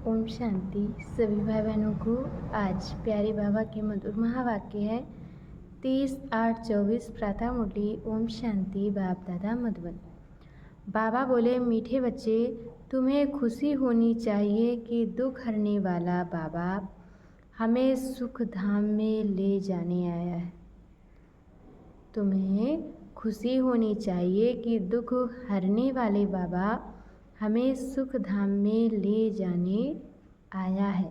ओम शांति। सभी भाई बहनों को आज प्यारे बाबा के मधुर महावाक्य है 30/8/24 प्रातः मुरली। ओम शांति। बाप दादा मधुबन। बाबा बोले, मीठे बच्चे, तुम्हें खुशी होनी चाहिए कि दुख हरने वाला बाबा हमें सुख धाम में ले जाने आया है। तुम्हें खुशी होनी चाहिए कि दुख हरने वाले बाबा हमें सुख धाम में ले जाने आया है।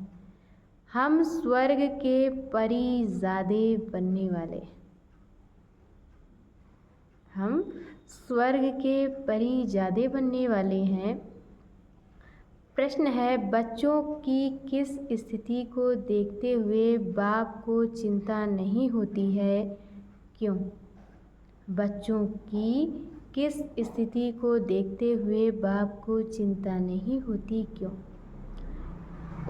हम स्वर्ग के परिजादे बनने वाले। हम स्वर्ग के परिजादे बनने वाले हैं। प्रश्न है, बच्चों की किस स्थिति को देखते हुए बाप को चिंता नहीं होती है? क्यों? बच्चों की किस स्थिति को देखते हुए बाप को चिंता नहीं होती, क्यों?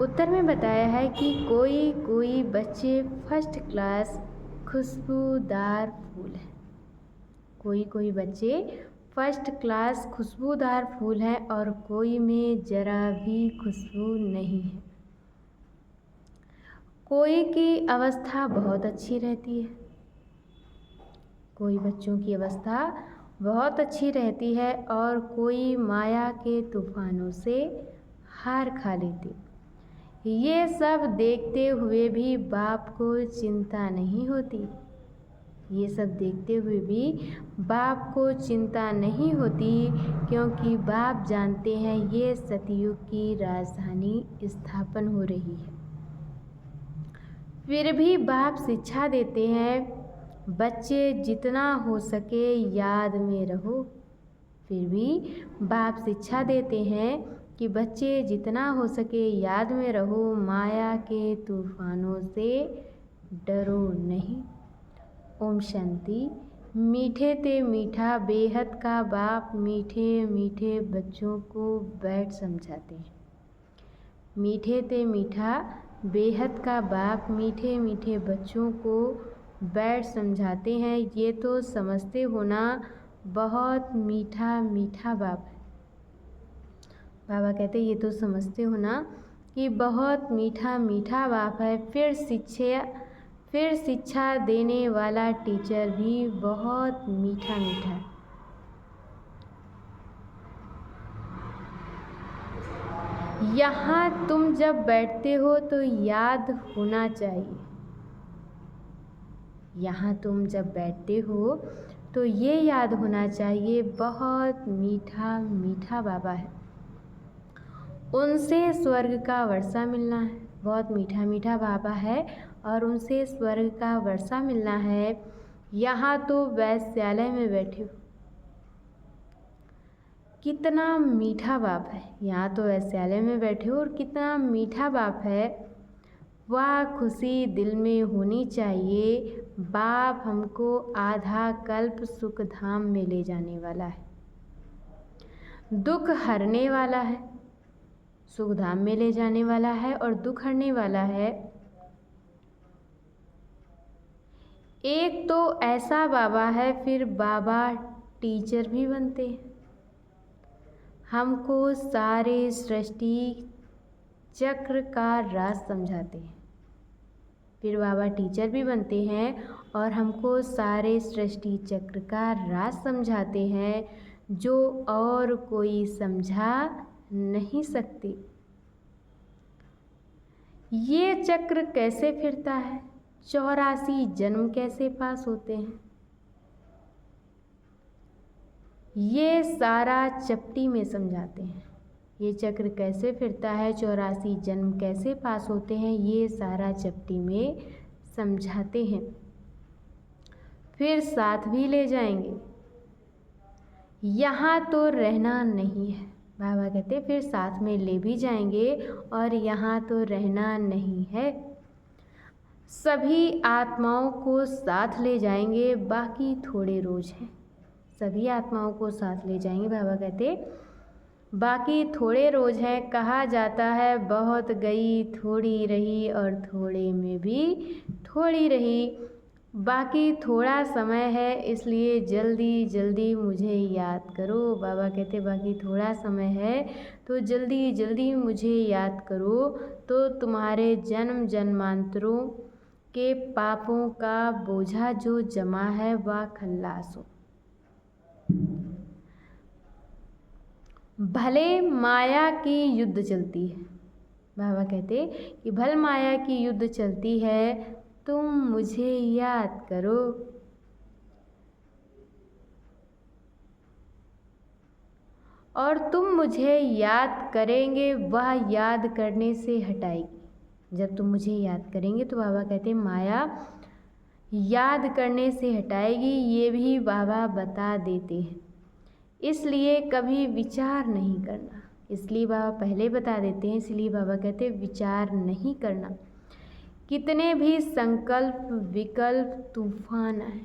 उत्तर में बताया है कि कोई बच्चे फर्स्ट क्लास खुशबूदार फूल हैं। कोई बच्चे फर्स्ट क्लास खुशबूदार फूल हैं और कोई में जरा भी खुशबू नहीं है। कोई की अवस्था बहुत अच्छी रहती है। कोई बच्चों की अवस्था बहुत अच्छी रहती है और कोई माया के तूफानों से हार खा लेती। ये सब देखते हुए भी बाप को चिंता नहीं होती। ये सब देखते हुए भी बाप को चिंता नहीं होती, क्योंकि बाप जानते हैं ये सतयुग की राजधानी स्थापन हो रही है। फिर भी बाप शिक्षा देते हैं, बच्चे जितना हो सके याद में रहो। फिर भी बाप शिक्षा देते हैं कि बच्चे जितना हो सके याद में रहो, माया के तूफानों से डरो नहीं। ओम शांति। मीठे ते मीठा बेहद का बाप मीठे मीठे बच्चों को बैठ समझाते हैं। मीठे ते मीठा बेहद का बाप मीठे मीठे बच्चों को बैठ समझाते हैं। ये तो समझते हो ना, बहुत मीठा मीठा बाप है। बाबा कहते ये तो समझते हो ना कि बहुत मीठा मीठा बाप है। फिर शिक्षा देने वाला टीचर भी बहुत मीठा मीठा है। यहाँ तुम जब बैठते हो तो याद होना चाहिए। यहाँ तुम जब बैठते हो तो ये याद होना चाहिए, बहुत मीठा मीठा बाबा है। उनसे स्वर्ग का वर्षा मिलना है। बहुत मीठा मीठा बाबा है और उनसे स्वर्ग का वर्षा मिलना है। यहाँ तो वैश्यालय में बैठे हो। कितना मीठा बाप है। यहाँ तो वैश्यालय में बैठे हो और कितना मीठा बाप है। वह खुशी दिल में होनी चाहिए। बाप हमको आधा कल्प सुख धाम में ले जाने वाला है। दुख हरने वाला है, सुख धाम में ले जाने वाला है और दुख हरने वाला है। एक तो ऐसा बाबा है, फिर बाबा टीचर भी बनते हैं। हमको सारे सृष्टि चक्र का राज समझाते हैं। फिर बाबा टीचर भी बनते हैं और हमको सारे सृष्टि चक्र का राज समझाते हैं, जो और कोई समझा नहीं सकते। ये चक्र कैसे फिरता है, 84 जन्म कैसे पास होते हैं, ये सारा चपटी में समझाते हैं। ये चक्र कैसे फिरता है, 84 जन्म कैसे पास होते हैं, ये सारा चपटी में समझाते हैं। फिर साथ भी ले जाएंगे। यहाँ तो रहना नहीं है। बाबा कहते फिर साथ में ले भी जाएंगे और यहाँ तो रहना नहीं है। सभी आत्माओं को साथ ले जाएंगे, बाकी थोड़े रोज हैं। सभी आत्माओं को साथ ले जाएंगे। बाबा कहते बाकी थोड़े रोज हैं। कहा जाता है बहुत गई थोड़ी रही और थोड़े में भी थोड़ी रही। बाकी थोड़ा समय है, इसलिए जल्दी जल्दी मुझे याद करो। बाबा कहते बाकी थोड़ा समय है तो जल्दी जल्दी मुझे याद करो, तो तुम्हारे जन्म जन्मांतरों के पापों का बोझा जो जमा है वह खल्लास हो। भले माया की युद्ध चलती है, बाबा कहते कि भल माया की युद्ध चलती है, तुम मुझे याद करो। और तुम मुझे याद करेंगे वह याद करने से हटाएगी। जब तुम मुझे याद करेंगे तो बाबा कहते माया याद करने से हटाएगी, ये भी बाबा बता देते हैं। इसलिए कभी विचार नहीं करना, इसलिए बाबा पहले बता देते हैं, इसलिए बाबा कहते विचार नहीं करना। कितने भी संकल्प विकल्प तूफान आए,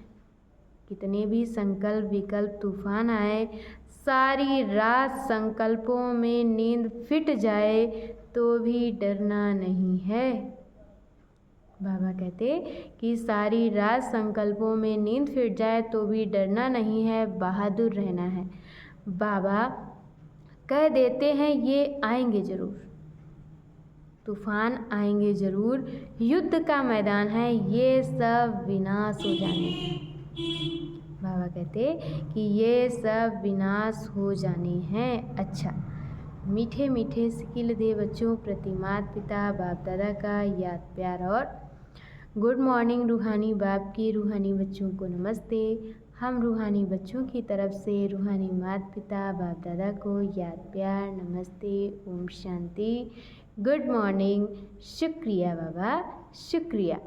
कितने भी संकल्प विकल्प तूफान आए, सारी रात संकल्पों में नींद फिट जाए तो भी डरना नहीं है। बाबा कहते कि सारी रात संकल्पों में नींद फिट जाए तो भी डरना नहीं है, बहादुर रहना है। बाबा कह देते हैं ये आएंगे ज़रूर, तूफान आएंगे ज़रूर, युद्ध का मैदान है, ये सब विनाश हो जाने हैं। बाबा कहते कि ये सब विनाश हो जाने हैं। अच्छा, मीठे मीठे सिकिल दे बच्चों प्रति माता पिता बाप दादा का याद प्यार और गुड मॉर्निंग। रूहानी बाप की रूहानी बच्चों को नमस्ते। हम रूहानी बच्चों की तरफ से रूहानी माता पिता बाप दादा को याद प्यार नमस्ते, ओम शांति, गुड मॉर्निंग, शुक्रिया बाबा, शुक्रिया।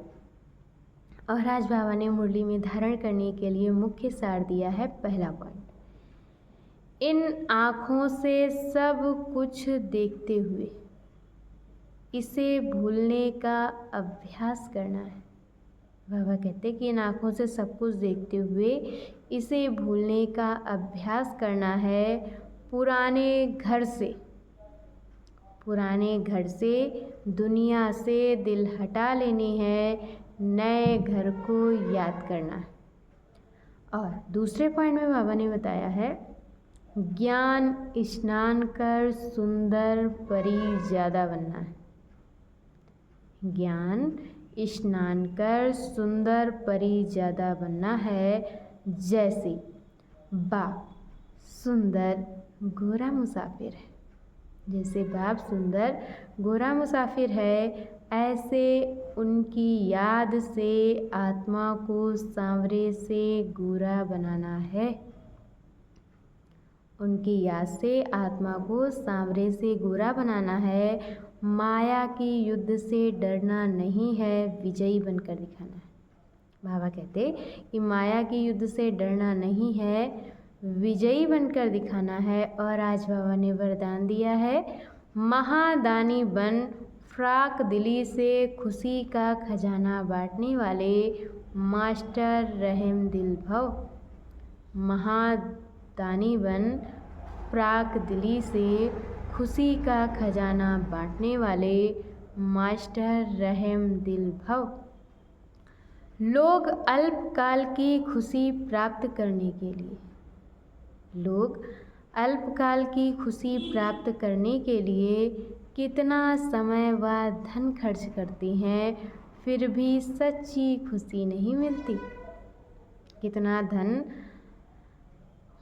और आज बाबा ने मुरली में धारण करने के लिए मुख्य सार दिया है। पहला पॉइंट, इन आँखों से सब कुछ देखते हुए इसे भूलने का अभ्यास करना है। बाबा कहते कि इन आँखों से सब कुछ देखते हुए इसे भूलने का अभ्यास करना है। पुराने घर से दुनिया से दिल हटा लेनी है, नए घर को याद करना है। और दूसरे पॉइंट में बाबा ने बताया है, ज्ञान स्नान कर सुंदर परी ज़्यादा बनना है। ज्ञान स्नान कर सुंदर परी ज़्यादा बनना है। जैसे बाप सुंदर गोरा मुसाफिर है, जैसे बाप सुंदर गोरा मुसाफिर है, ऐसे उनकी याद से आत्मा को सांवरे से गोरा बनाना है। उनकी याद से आत्मा को सांवरे से गोरा बनाना है। माया की युद्ध से डरना नहीं है, विजयी बनकर दिखाना है। बाबा कहते कि माया की युद्ध से डरना नहीं है, विजयी बनकर दिखाना है। और आज बाबा ने वरदान दिया है, महादानी बन, फ्राक दिली से खुशी का खजाना बांटने वाले मास्टर रहम दिल भव। महादानी बन, फ्राक दिली से खुशी का खजाना बांटने वाले मास्टर रहम दिल भव। लोग अल्पकाल की खुशी प्राप्त करने के लिए, लोग अल्पकाल की खुशी प्राप्त करने के लिए कितना समय व धन खर्च करते हैं, फिर भी सच्ची खुशी नहीं मिलती। कितना धन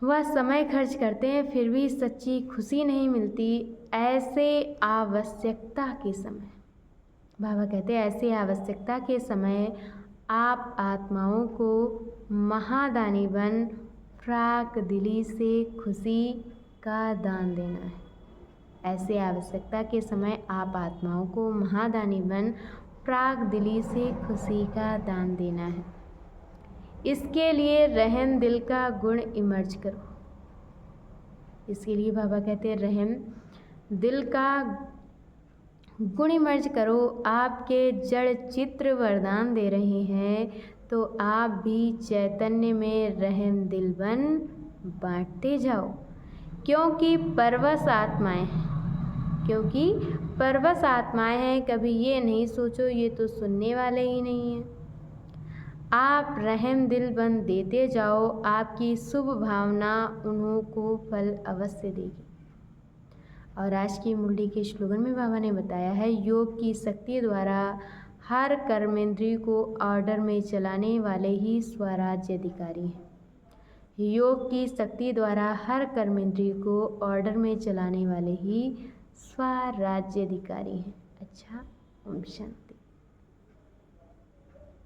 वह समय खर्च करते हैं, फिर भी सच्ची खुशी नहीं मिलती। ऐसे आवश्यकता के समय, बाबा कहते हैं ऐसे आवश्यकता के समय आप आत्माओं को महादानी बन, फ्राक दिली से खुशी का दान देना है। ऐसे आवश्यकता के समय आप आत्माओं को महादानी बन, फ्राक दिली से खुशी का दान देना है। इसके लिए रहम दिल का गुण इमर्ज करो। इसके लिए बाबा कहते हैं रहम दिल का गुण इमर्ज करो। आपके जड़ चित्र वरदान दे रहे हैं, तो आप भी चैतन्य में रहम दिल बन बांटते जाओ। क्योंकि परवश आत्माएं हैं, क्योंकि परवश आत्माएं हैं। कभी ये नहीं सोचो ये तो सुनने वाले ही नहीं हैं। आप रहम दिल बन देते जाओ, आपकी शुभ भावना उन्हों को फल अवश्य देगी। और आज की मुरली के स्लोगन में बाबा ने बताया है, योग की शक्ति द्वारा हर कर्मेंद्रिय को ऑर्डर में चलाने वाले ही स्वराज्य अधिकारी हैं। योग की शक्ति द्वारा हर कर्मेंद्रिय को ऑर्डर में चलाने वाले ही स्वराज्य अधिकारी हैं। अच्छा, ओम शांति।